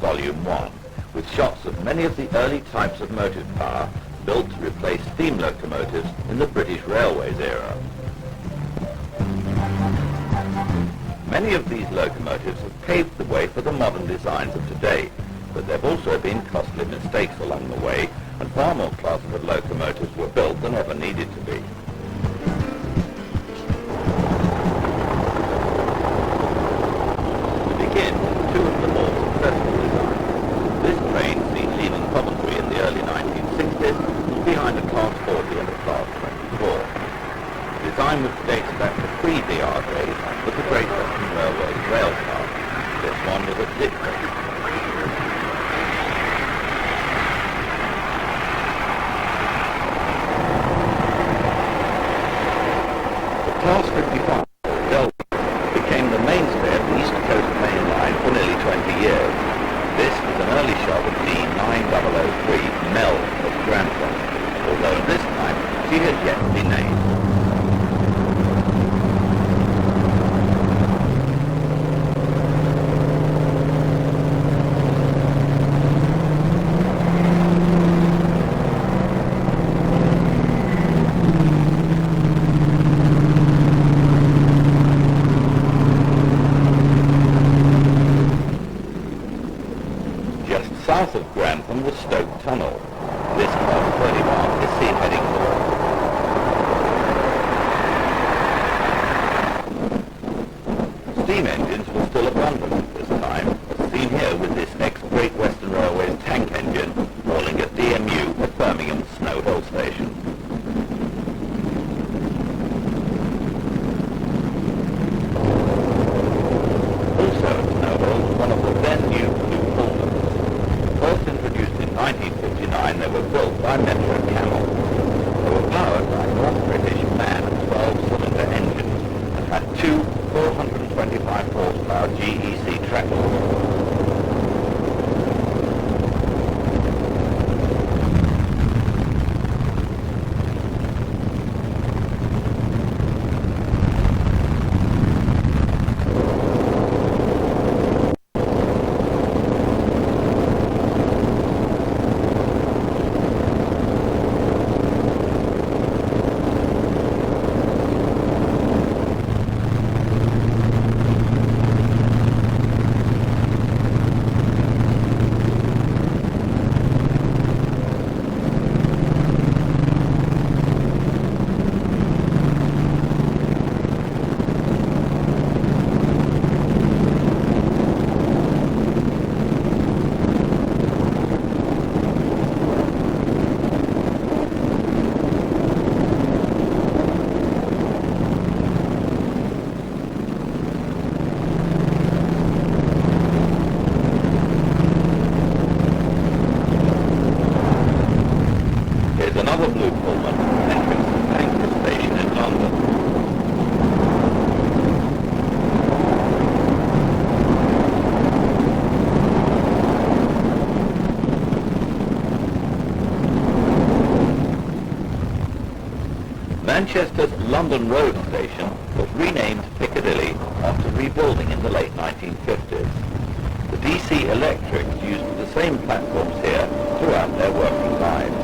Volume 1, with shots of many of the early types of motive power built to replace steam locomotives in the British Railways era. Many of these locomotives have paved the way for the modern designs of today, but there have also been costly mistakes along the way, and far more classes of locomotives were built than ever needed to be. To begin, two of the more successful designs. This train, seen leaving Coventry in the early 1960s, was behind a Class 40 and a Class 24. The design was dated back to pre-VR days with the Great Western Railway's railcar. This one was a Deltics. Class 55, Deltics, became the mainstay of the East Coast Main Line for nearly 20 years. This is an early shot of G.W R, Mel of Grantham, although this time she has yet to be named. South of Grantham was Stoke Tunnel. This Class 31 is seen heading north. Steam engines were still abundant at this time, as seen here with this ex-Great Western Railway's tank engine hauling at DMU at Birmingham Snow Hill Station. Also at Snow Hill was one of the then new blue Pullman. First introduced in 1959, they were built by Metro Camel. They were powered by North British MAN 12-cylinder engines and had two 425 horsepower GEC tractors. Another blue Pullman entering the Pancras station in London. Manchester's London Road station was renamed Piccadilly after rebuilding in the late 1950s. The DC Electrics used the same platforms here throughout their working lives.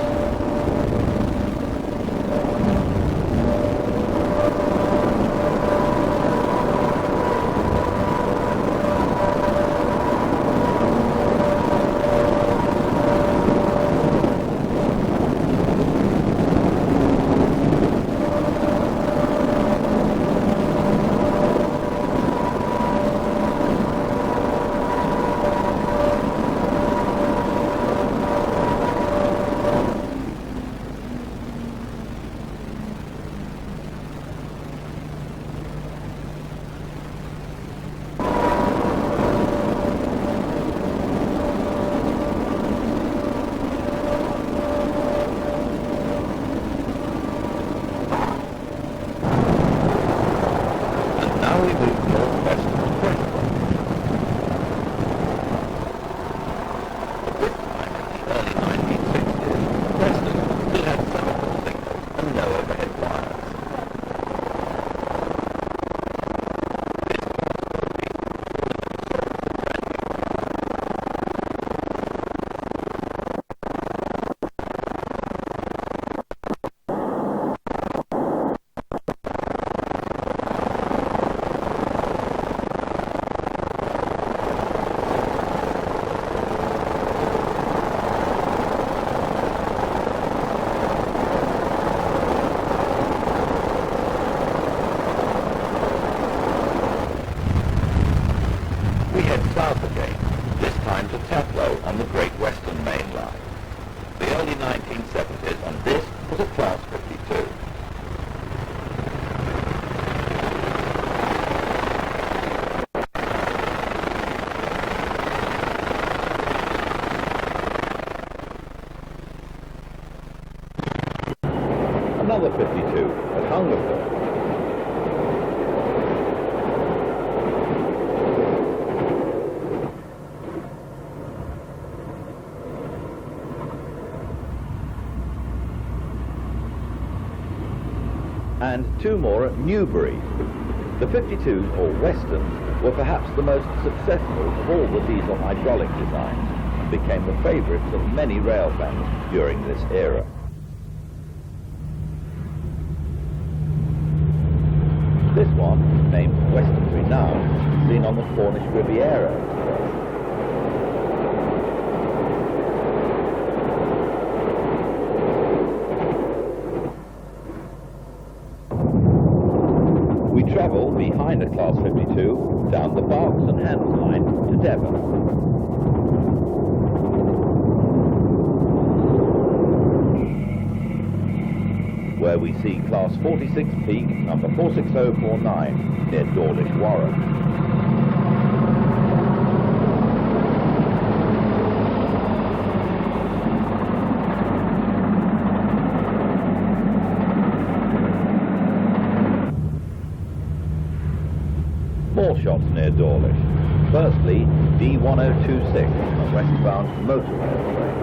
Another 52 at Hungerford. And two more at Newbury. The 52s, or Westerns, were perhaps the most successful of all the diesel hydraulic designs and became the favourites of many rail fans during this era. This one, named Western Renown, seen on the Cornish Riviera today. We travel behind a Class 52 down the Berks and Hands line to Devon. Where we see Class 46 peak number 46049 near Dawlish Warren. More shots near Dawlish. Firstly, D1026, a westbound motor rail train.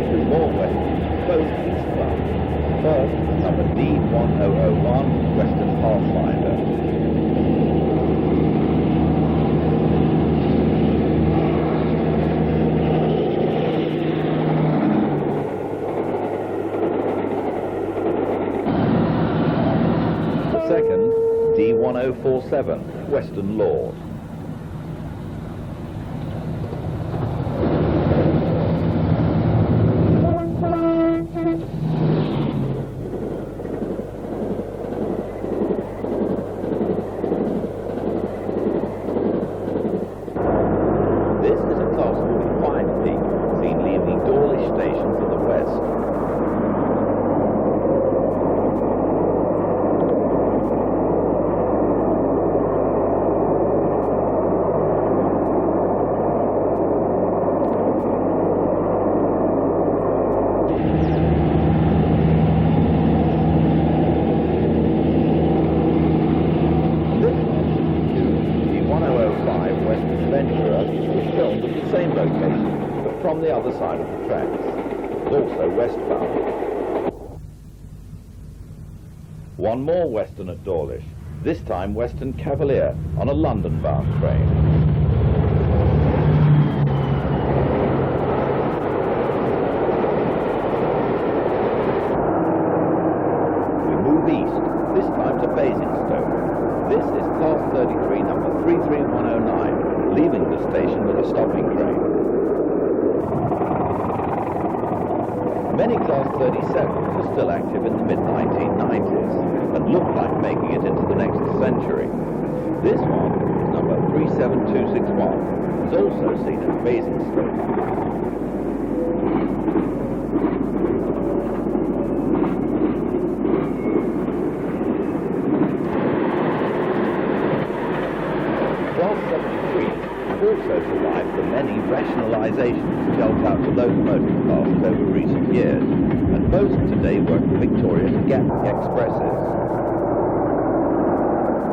Two more westerns, both eastbound. First, number D1001, Western Pathfinder. Second, D1047, Western Lord. This is a Class 45 peak, seen leaving Dawlish Station to the west. From the other side of the tracks, also westbound. One more Western at Dawlish, this time Western Cavalier on a London-bound train. We move east, this time to Basingstoke. This is Class 33, number 33109, leaving the station with a stopping train. Many Class 37s were still active in the mid-1990s and looked like making it into the next century. This one, number 37261, is also seen at Basingstoke. 1273 also survived the many rationalisations dealt out to locomotive classes over recent years, and most today work for Victoria's Gatwick Expresses.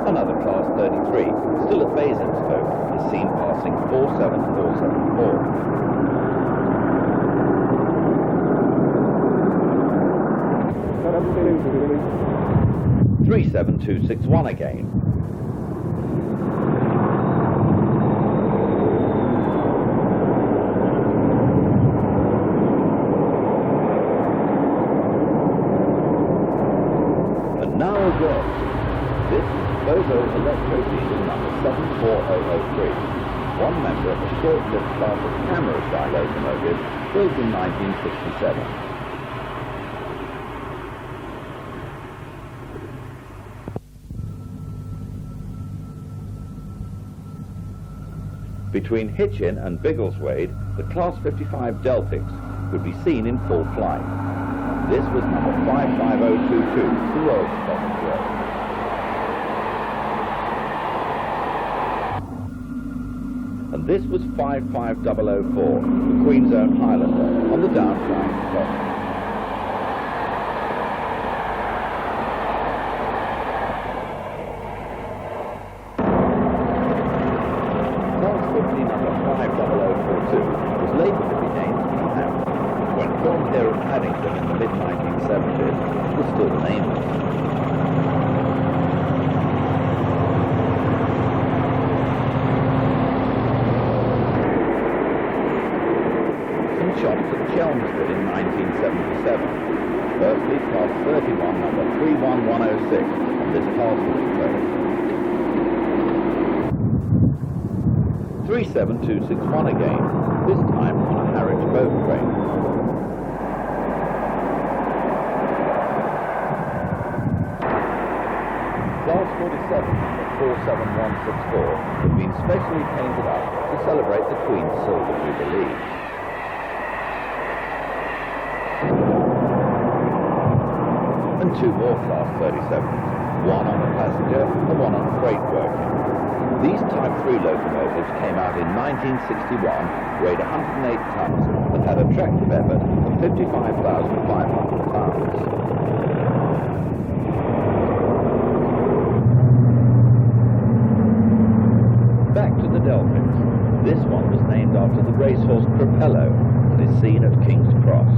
Another Class 33, still at Basingstoke, is seen passing 47474. 37261 again. And now a word. This is Bozo's Electro-diesel number 74003, one member of a short-lived class of camera-style locomotives built in 1967. Between Hitchin and Biggleswade, the Class 55 Deltics could be seen in full flight. This was number 55022, the Royal Scottish Road. 37261 again. And this was 55004, the Queen's Own Highlander, on the down-flying clock. Number 50042 was later to be named Pullman. When filmed here at Paddington in the mid-1970s, it was still nameless. Some shots at Chelmsford in 1977. Firstly, class 31 number 31106 on this passenger train. 37261 again, this time on a Harwich boat train. Class 47, number 47164, had been specially painted up to celebrate the Queen's Silver Jubilee. And two more Class 37s, one on the passenger and one on the freight working. These Type 3 locomotives came out in 1961, weighed 108 tons, and had a tractive effort of 55,500 pounds. Back to the Deltics. This one was named after the racehorse Propello and is seen at King's Cross.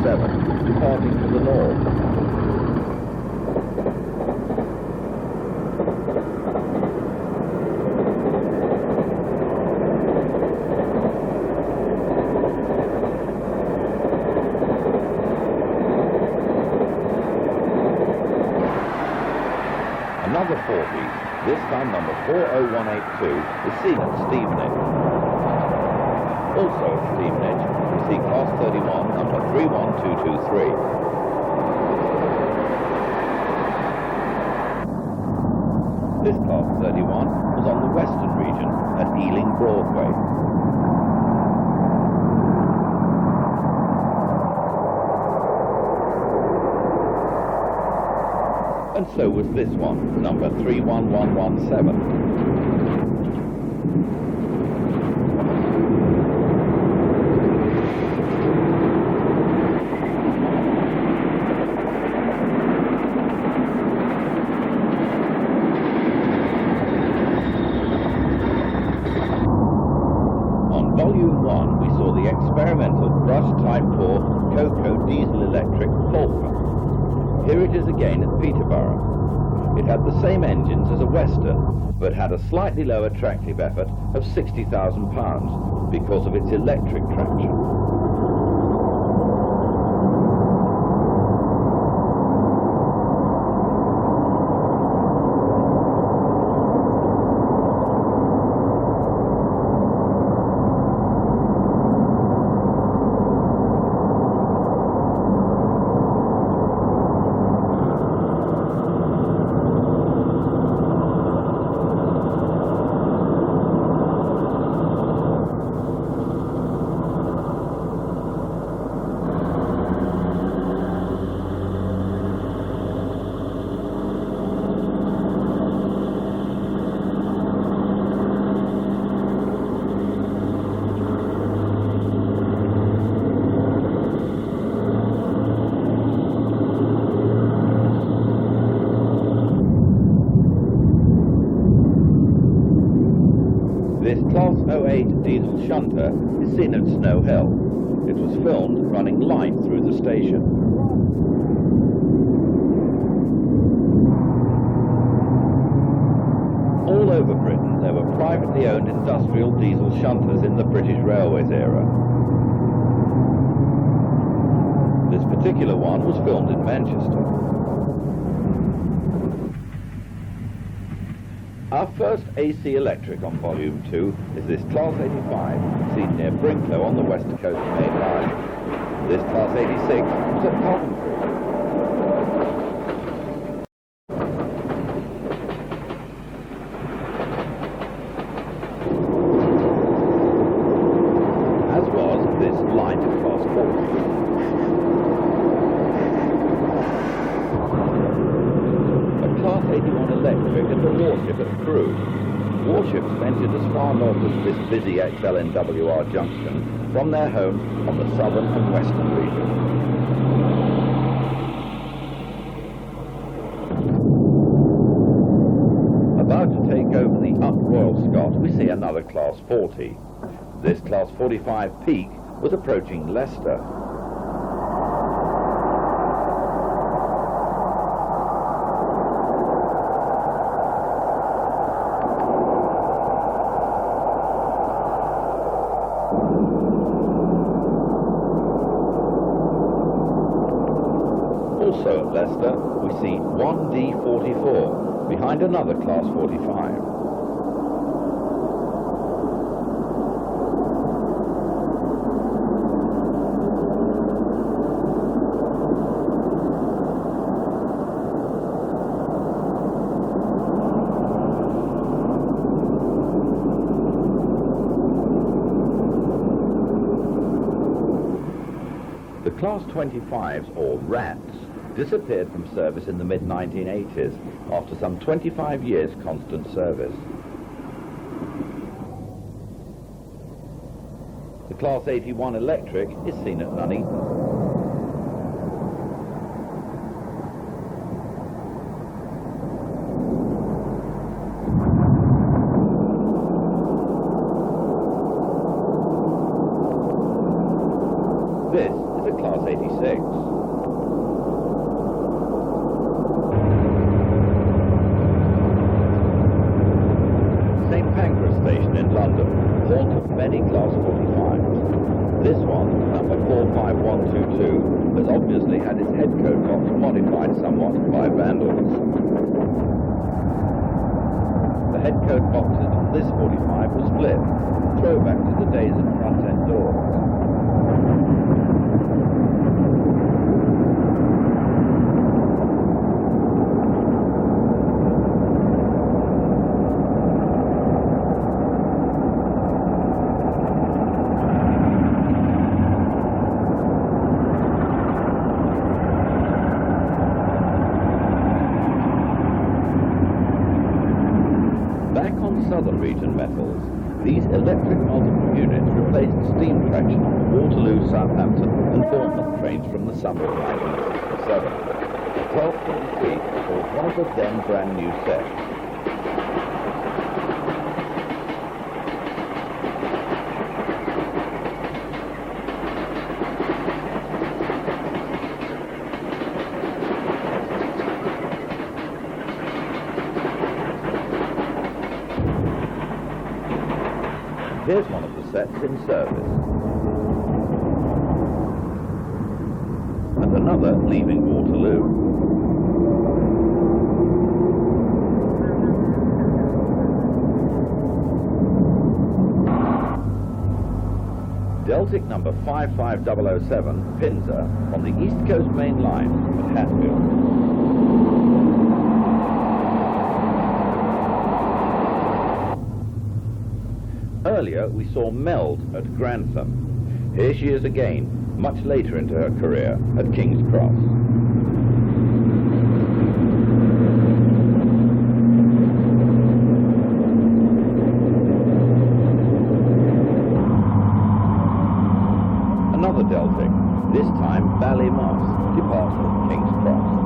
Departing to the north. Another 40, this time number 40182, is seen at Stevenage. Also at Stevenage, we see Class 31, number 31223. This Class 31 was on the western region at Ealing Broadway. And so was this one, number 31117. Volume 1, we saw the experimental brush Type 4 Cocoa diesel electric Pullman. Here it is again at Peterborough. It had the same engines as a Western, but had a slightly lower tractive effort of 60,000 pounds because of its electric traction. This Class 08 diesel shunter is seen at Snow Hill. It was filmed running light through the station. All over Britain there were privately owned industrial diesel shunters in the British Railways era. This particular one was filmed in Manchester. Our first AC electric on Volume 2 is this Class 85, seen near Brinklow on the West Coast Main Line. This Class 86 was at Coventry. As was this line to Class 40. Class 81 electric and a warship at Crewe. Warships entered as far north as this busy XLNWR junction from their home on the southern and western region. About to take over the Up Royal Scot, we see another Class 40. This Class 45 Peak was approaching Leicester. Also at Leicester, we see 1D44, behind another Class 45. The Class 25s, or RATs, disappeared from service in the mid-1980s after some 25 years constant service. The Class 81 electric is seen at Nuneaton. This is a Class 86. Station in London, haunt of many Class 45s. This one, number 45122, has obviously had its head code box modified somewhat by vandals. The head code boxes on this 45 were split, throwback to the days of front-end doors. Southern region metals, these electric multiple units replaced steam traction on the Waterloo, Southampton and Bournemouth trains from the summer of 1967. 1223 was one of the then brand new sets. Here's one of the sets in service. And another leaving Waterloo. Deltic number 55007 Pinzer on the East Coast Main Line at Hatfield. Earlier, we saw Meld at Grantham. Here she is again, much later into her career, at King's Cross. Another Deltic, this time Ballymoss, departs from King's Cross.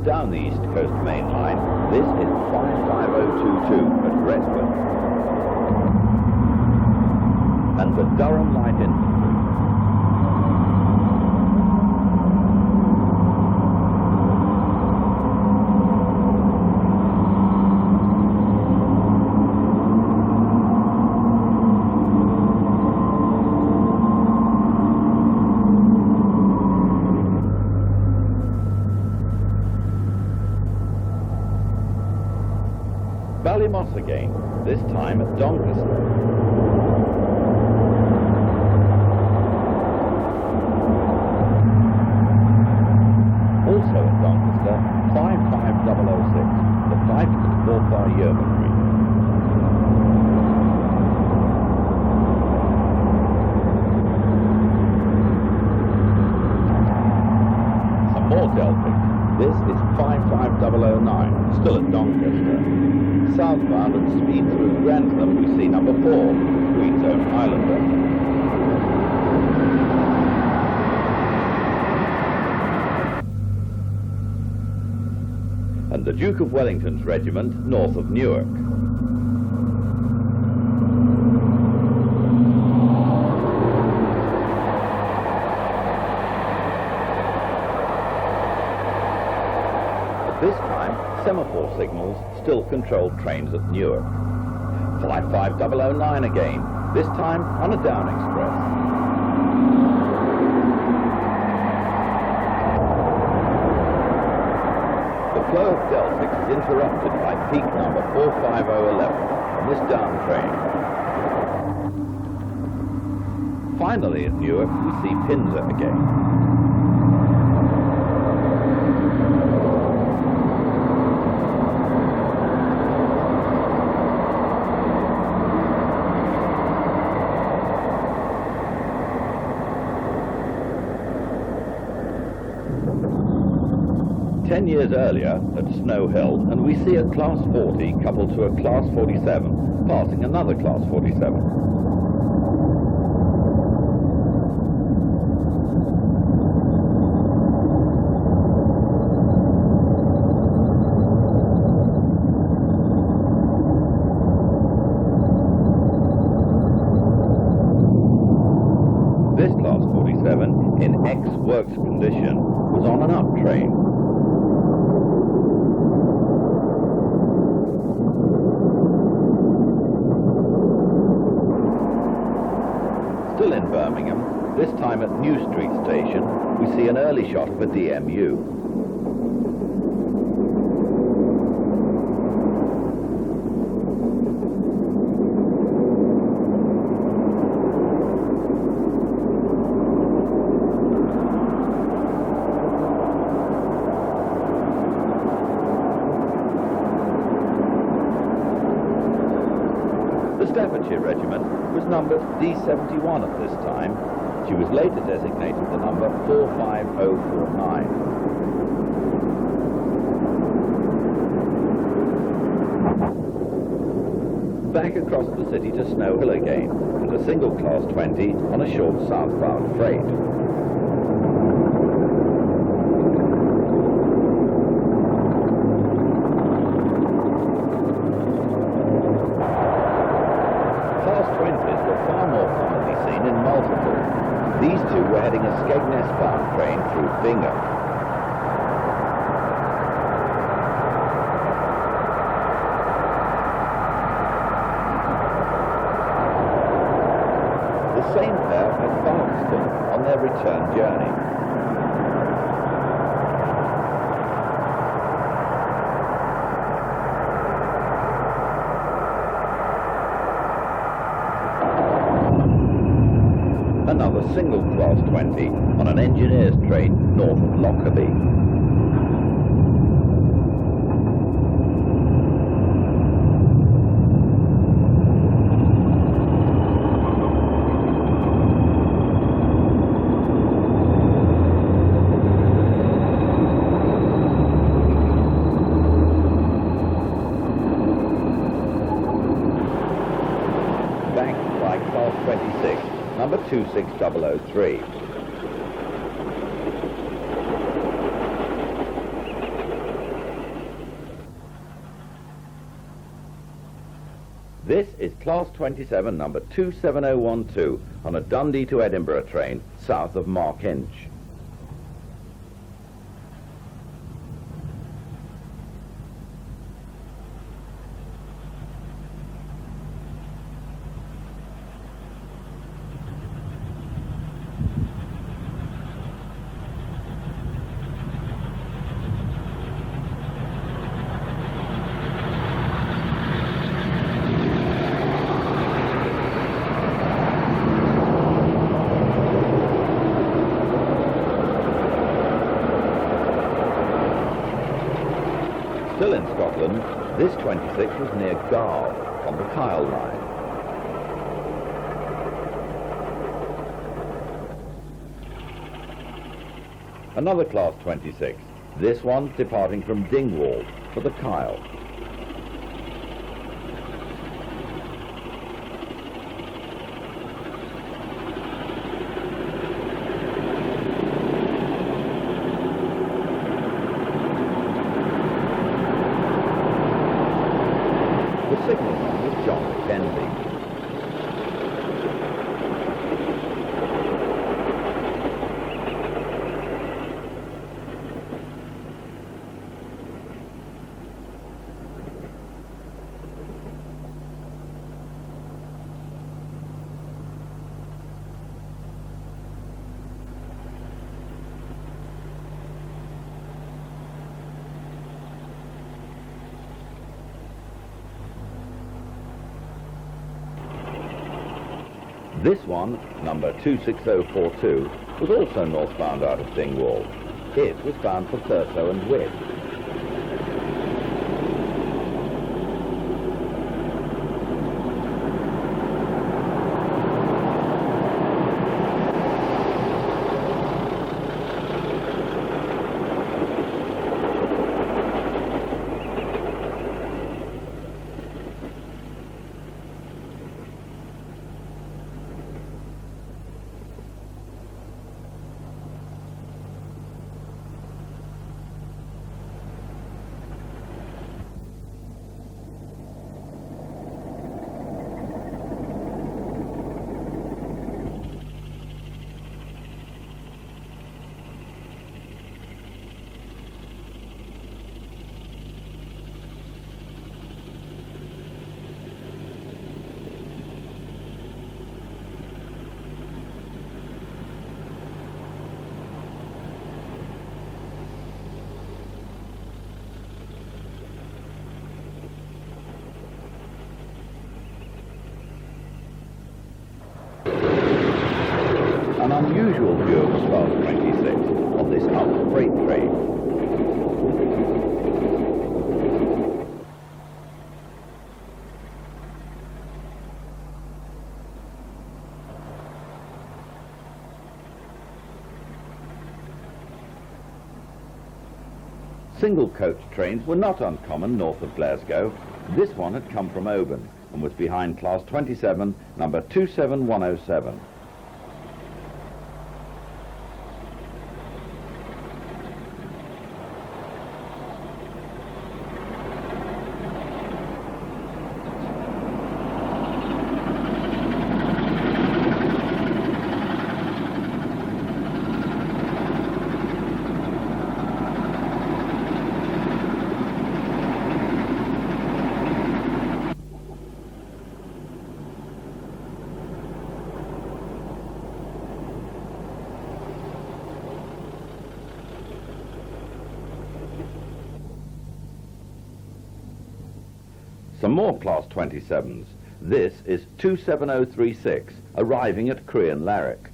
down the East Coast Main Line, this is 55022 at Redwood. And the Durham Light Infantry. Ballymoss again, this time at Doncaster. Also at Doncaster, 55006, the 5th Yeomanry. Some more Deltics. This is 55009, still at Doncaster. Southbound at speed through Grantham, we see number 4, Green Zone Islander. And the Duke of Wellington's regiment north of Newark. At this time, semaphore signals still controlled trains at Newark. 55009 again, this time on a down express. The flow of Deltics is interrupted by peak number 45011 on this down train. Finally at Newark we see Pinzer again. 10 years earlier at Snow Hill, and we see a Class 40 coupled to a Class 47 passing another Class 47. This Class 47, in ex-works condition, was on an up train. Still in Birmingham, this time at New Street Station, we see an early shot of a DMU. The Staffordshire Regiment was numbered D71 at this time. She was later designated the number 45049. Back across the city to Snow Hill again, and a single Class 20 on a short southbound freight. These two were heading a Skegness-bound train through Bingham. The same pair at Barkston on their return journey. Another single Class 20 on an engineer's train north of Lockerbie. Backed by Class 26. Number 26003. This is Class 27, number 27012, on a Dundee to Edinburgh train, south of Markinch. Still in Scotland, this 26 was near Garve on the Kyle line. Another Class 26, this one departing from Dingwall for the Kyle. The signalman was John Mackenzie. This one, number 26042, was also northbound out of Dingwall. It was bound for Thurso and Witt. An unusual view of Class 26 on this up freight train. Single coach trains were not uncommon north of Glasgow. This one had come from Oban and was behind Class 27, number 27107. Some more Class 27s. This is 27036, arriving at Crean Larrick.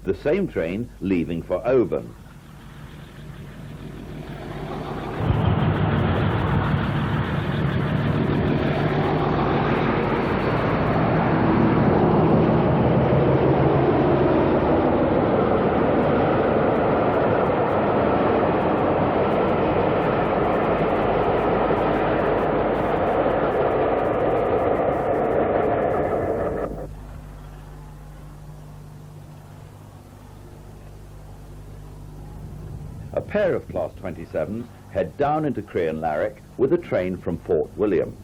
The same train leaving for Oban. pair of Class 27s head down into Crianlarich with a train from Port William.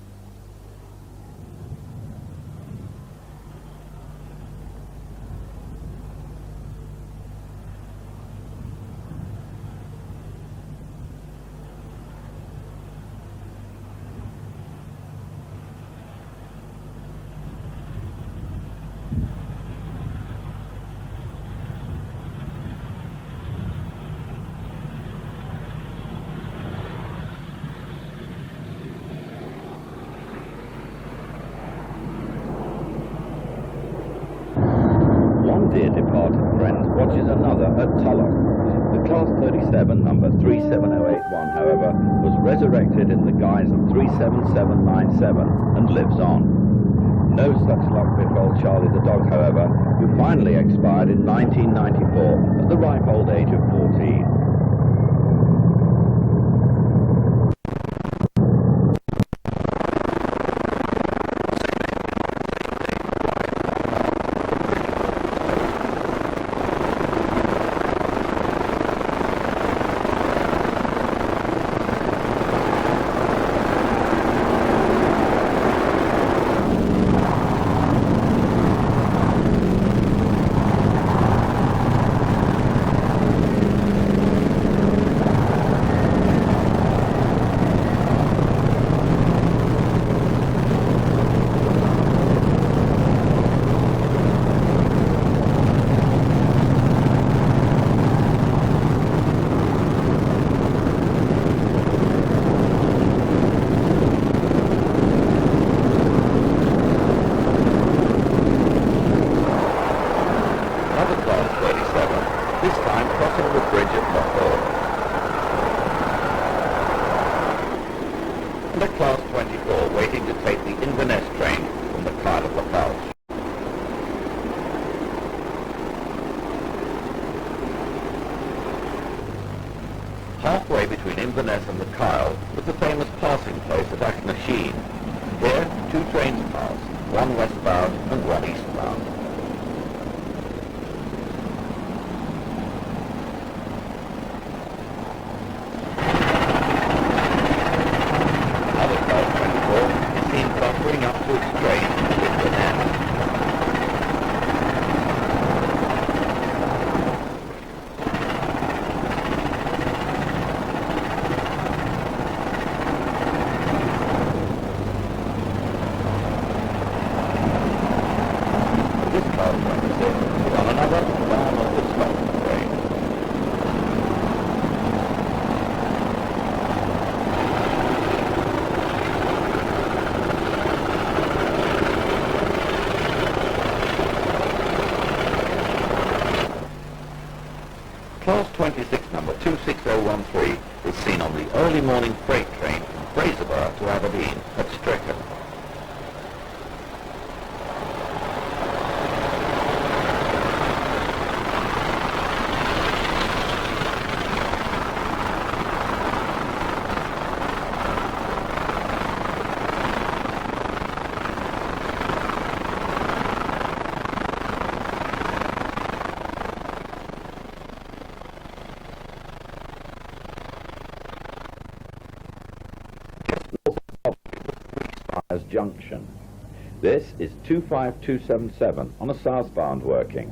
One dear departed friend watches another at Tulloch. The Class 37, number 37081, however, was resurrected in the guise of 37797 and lives on. No such luck befell Charlie the dog, however, who finally expired in 1994 at the ripe old age of 14. Halfway between Inverness and the Kyle was the famous passing place at Achnasheen. Here, two trains pass, one westbound and one eastbound. Other Class 24 is seen buffering up to its train in Inverness. Class 26 number 26013 is seen on the early morning freight train from Fraserburgh to Aberdeen at Strecken. Junction. This is 25277 on a southbound working.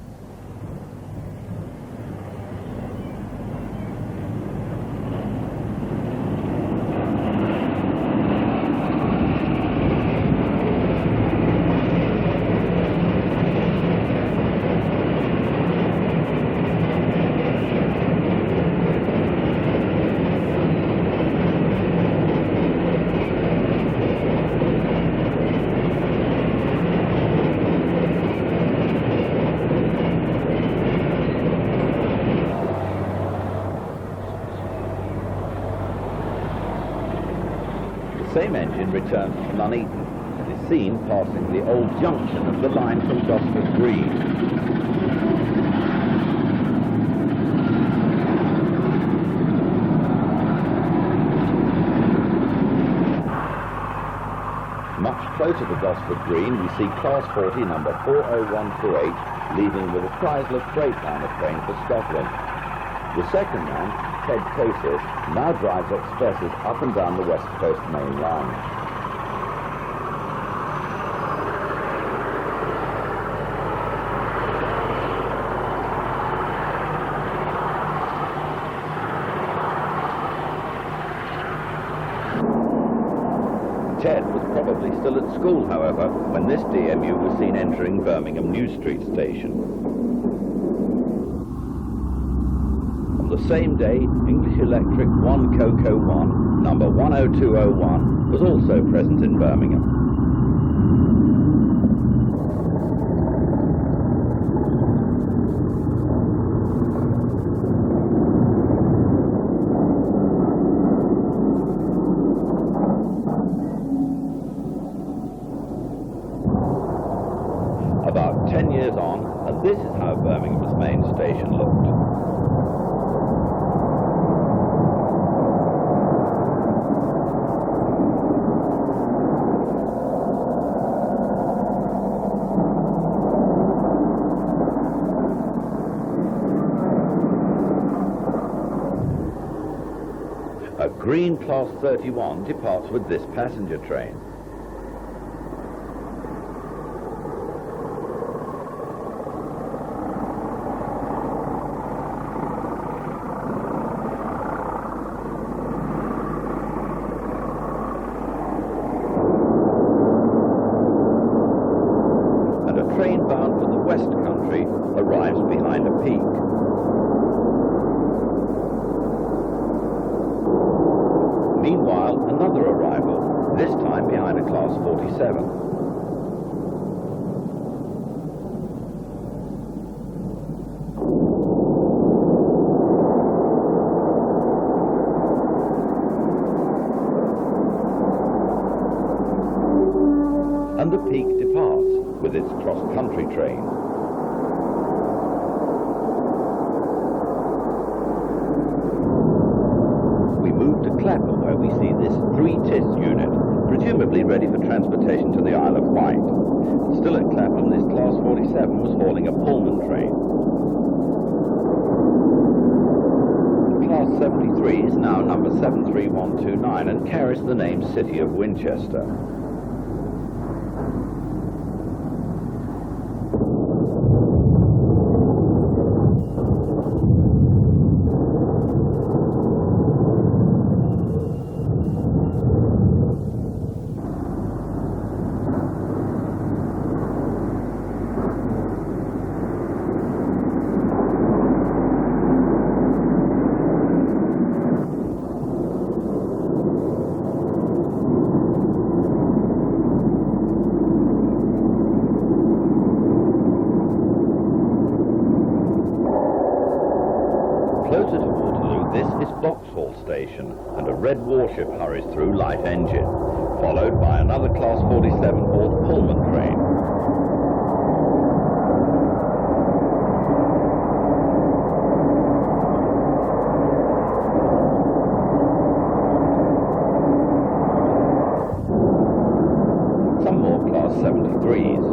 The same engine returns from Nuneaton and is seen passing the old junction of the line from Gosford Green. Much closer to Gosford Green we see Class 40 number 40128 leaving with a Chrysler Freightliner train for Scotland. The second man, Ted Casey now drives expresses up and down the West Coast main line. Ted was probably still at school, however, when this DMU was seen entering Birmingham New Street Station. On the same day, English Electric 1 Coco 1, number 10201, was also present in Birmingham. About 10 years on, and this is how Birmingham's main station looked. A green Class 31 departs with this passenger train. Train bound for the West Country arrives behind a peak. Meanwhile, another arrival, this time behind a Class 47. And the peak departs with its cross-country train. We move to Clapham, where we see this 3-TIS unit, presumably ready for transportation to the Isle of Wight. Still at Clapham, this Class 47 was hauling a Pullman train. Class 73 is now number 73129 and carries the name City of Winchester. Closer to Waterloo, this is Vauxhall Station, and a red warship hurries through light engine, followed by another Class 47 hauled Pullman train. Some more Class 73s.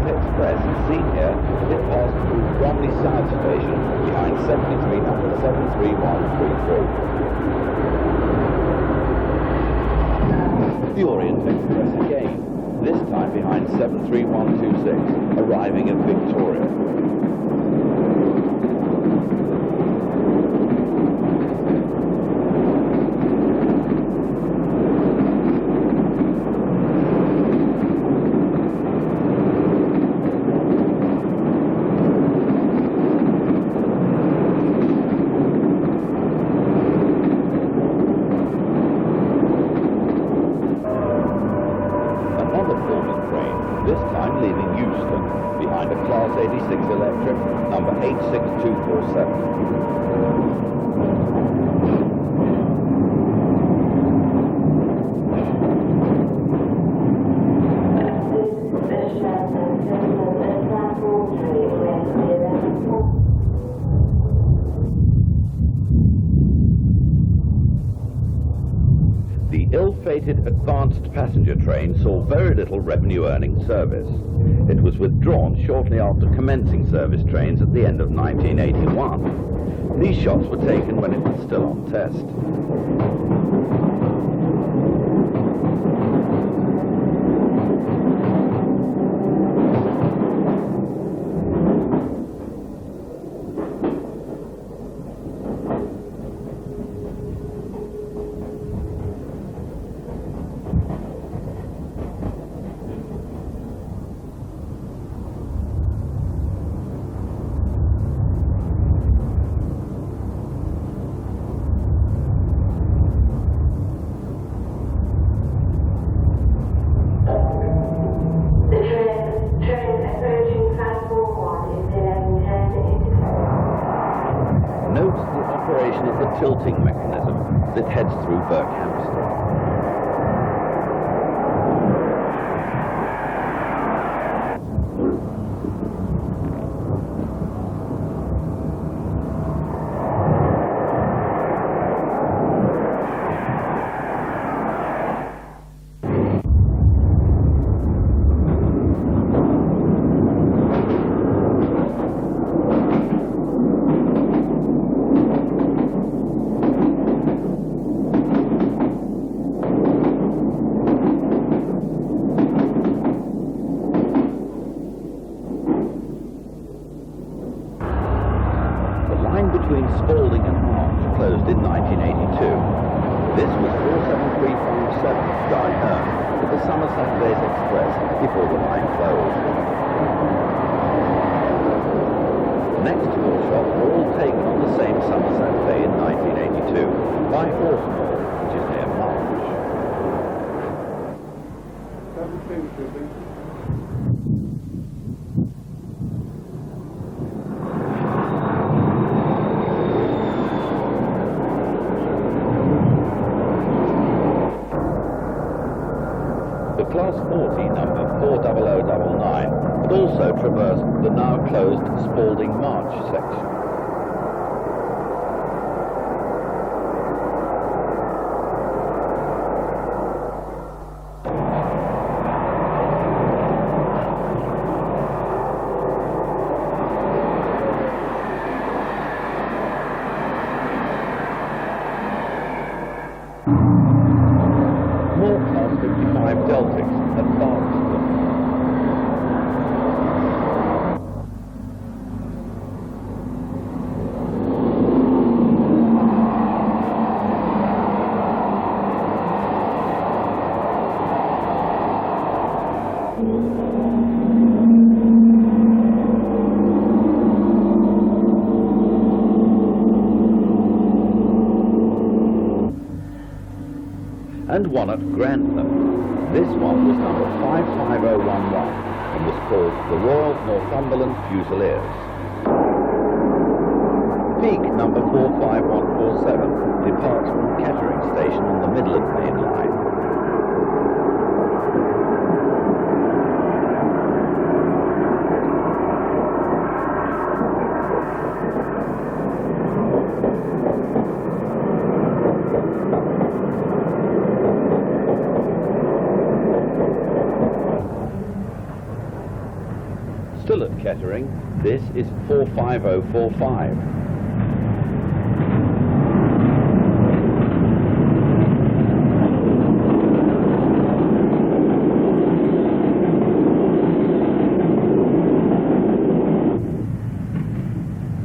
Express is seen here as it passed through Bromley South Station behind 73 number 73133. The Orient Express again, this time behind 73126, arriving at Victoria. This time leaving Euston, behind a Class 86 Electric, number 86247. The ill-fated advanced passenger train saw very little revenue-earning service. It was withdrawn shortly after commencing service trains at the end of 1981. These shots were taken when it was still on test. Tilting mechanism that heads through Birmingham. Spalding and Arch closed in 1982. This was 47357 Guy Hearn with the Summer Saturdays Express before the line closed. The next four shots were all taken on the same Summer Saturday in 1982 by Horsemore, which is near March. Class 40 number 40099 had also traversed the now closed Spalding March section. Deltics advanced them. And one at Grantham. This one was number 55011 and was called the Royal Northumberland Fusiliers. Peak number 45147 departs from Kettering Station on the Midland Main Line. Still at Kettering, this is 45045.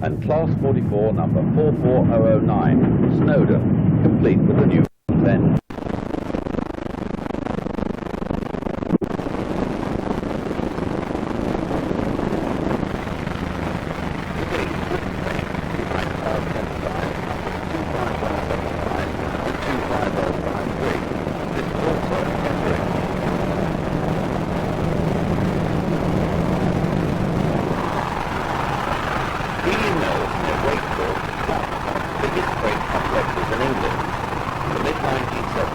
And Class 44, number 44009, Snowdon, complete with the new end. In the mid-1970s,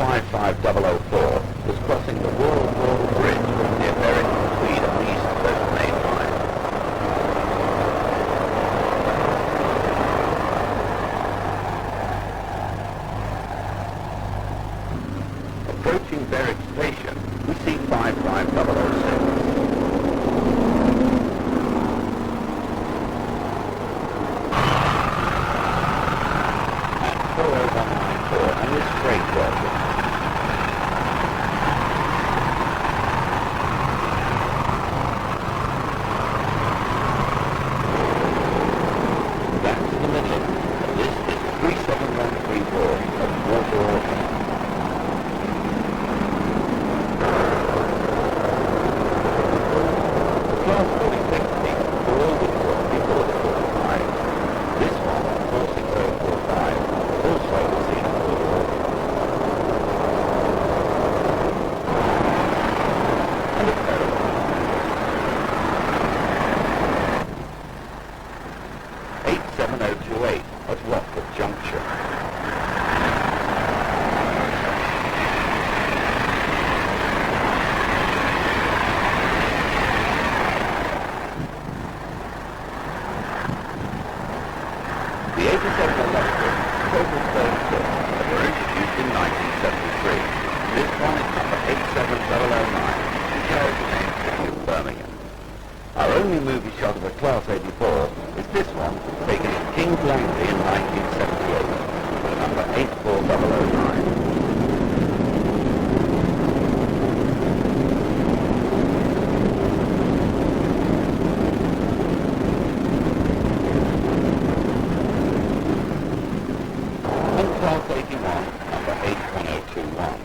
55004 was crossing the World War Bridge near Birmingham, Sweden, east of those main lines. Approaching Berwick Station, we see 55006. And this freight working. Back to the middle. This is 37134 of Water Order. The Class 46 peak for all the before the 45. This one, 46045, also was seen on Water Order. And a pair of 87028 at Watford Junction. The 87 Electrie total 36 that were introduced in 1973. This one is number 87009 and carries the name Tiddy of Birmingham. Our only movie shot of a Class 84 is this one, taken at King's Langley in 1978, with number 84009. And Class 81, number 81021.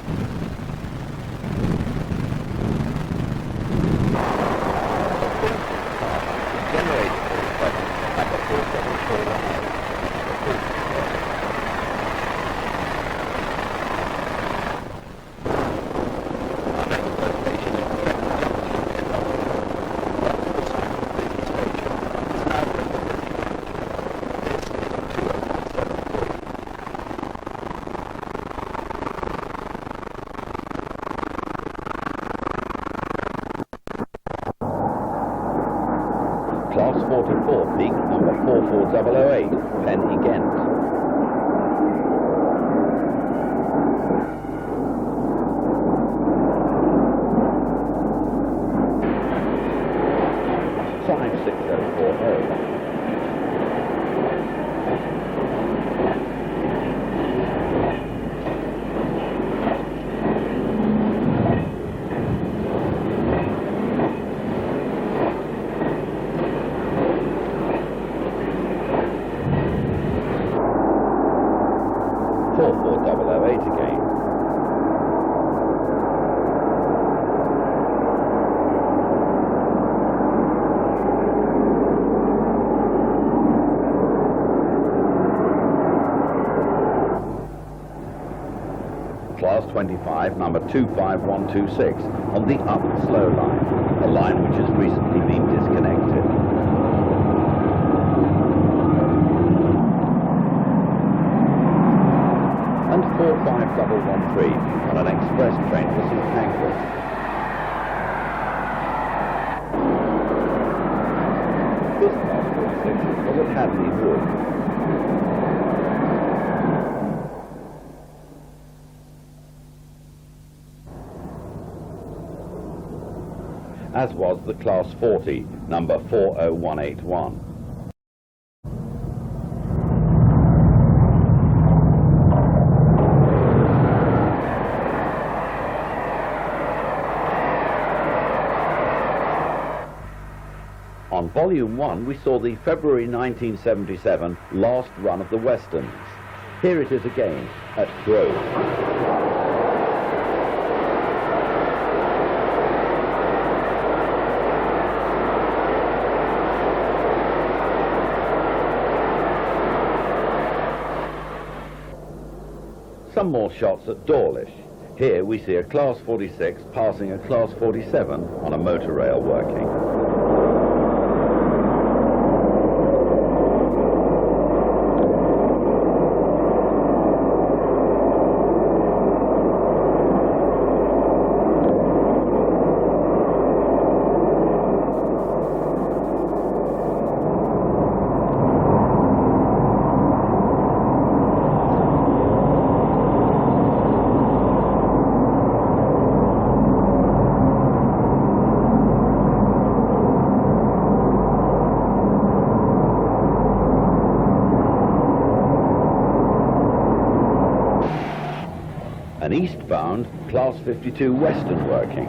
Generated for the button number 47418. Our next location is Fletcher Junction in London. That's the site of the busy station. It's now been the busy junction. This is 20173. Class 44 peak number 44008, Penny Ghent. Five 6040. Again. Class 25, number 25126, on the up slow line, a line which has recently been disconnected. And 45013 on an express train for St Pancras. This Class 46 was at Hadley Wood. As was the Class 40, number 40181. On Volume 1, we saw the February 1977 last run of the Westerns. Here it is again, at Grove. Some more shots at Dawlish. Here we see a Class 46 passing a Class 47 on a motor rail working. an eastbound Class 52 Western working.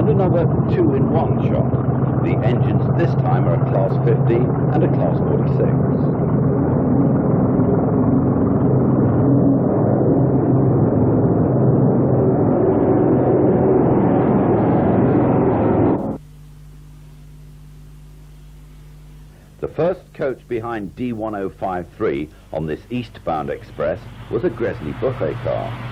Another two-in-one shot. The engines this time are a Class 50 and a Class 46. The first coach behind D1053 on this eastbound express was a Gresney buffet car.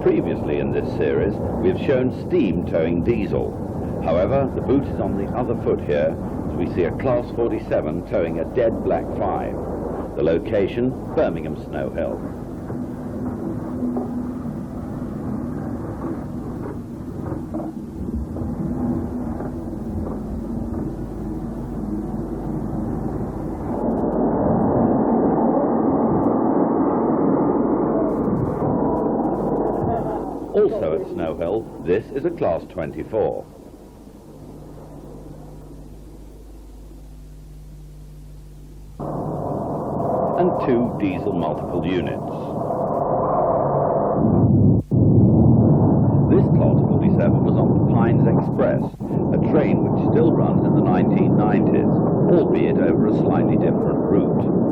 Previously in this series, we have shown steam towing diesel. However, the boot is on the other foot here, as we see a Class 47 towing a dead black 5. The location, Birmingham Snow Hill. Also at Snow Hill, this is a Class 24. And 2 diesel multiple units. This Class 47 was on the Pines Express, a train which still runs in the 1990s, albeit over a slightly different route.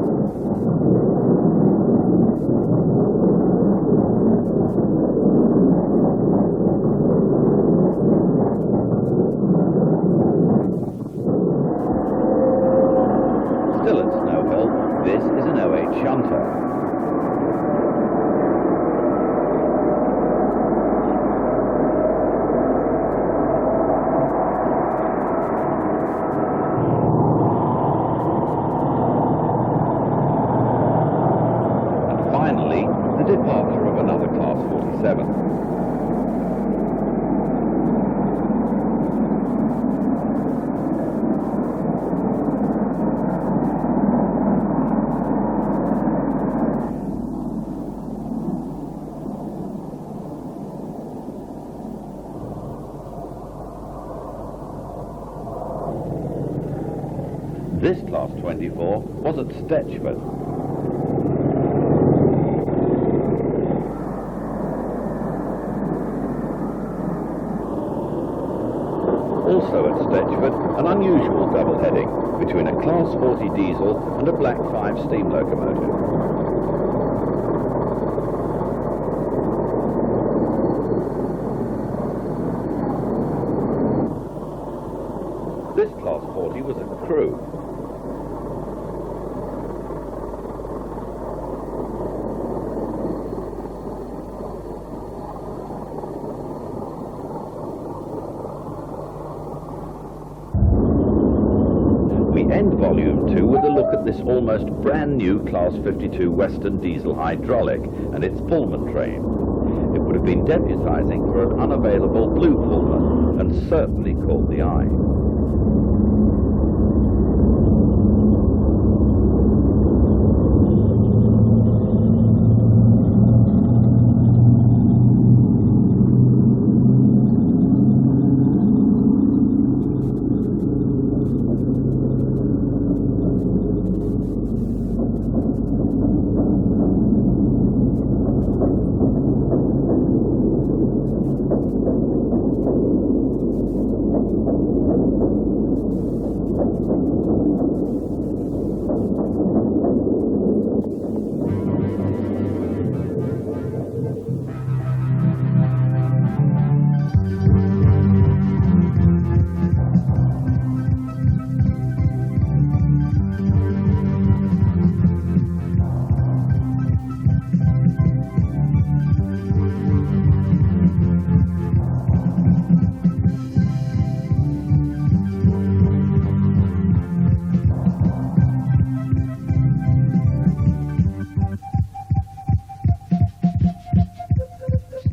Still at Snow Hill, this is an 08 shunter. And finally, the departure of another Class 47. This Class 24 was at Stetchford. Also at Stetchford, an unusual double heading between a Class 40 diesel and a Black 5 steam locomotive. This Class 40 was a crew. We end Volume 2 with a look at this almost brand new Class 52 Western diesel hydraulic and its Pullman train. It would have been deputising for an unavailable blue Pullman and certainly caught the eye.